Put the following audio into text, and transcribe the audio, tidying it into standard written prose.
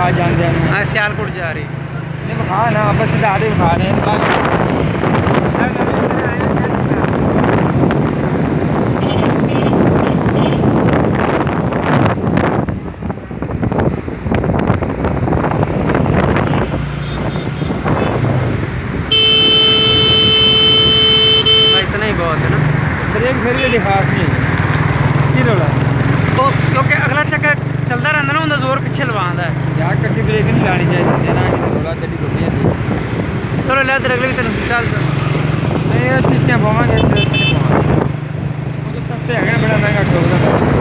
विखा जाते हैं। हाँ सियालकोट जा रही नहीं विखा ना बस दादे विखा रहे हैं। इतना ही बहुत है ना। ब्रेक फिर भी दिखा नहीं रोला तो क्योंकि अगला चक्का चलता रहता ना उनका जोर पिछे लवांदा है यार कट्टी ब्रेक नहीं लानी चाहिए ना कि रोला गड्डी टुटी। चलो ले तेरे अगले तेन चल नहीं चिश्तियाँ पावांगे तो सस्ते है बड़ा महंगा ठोकदा।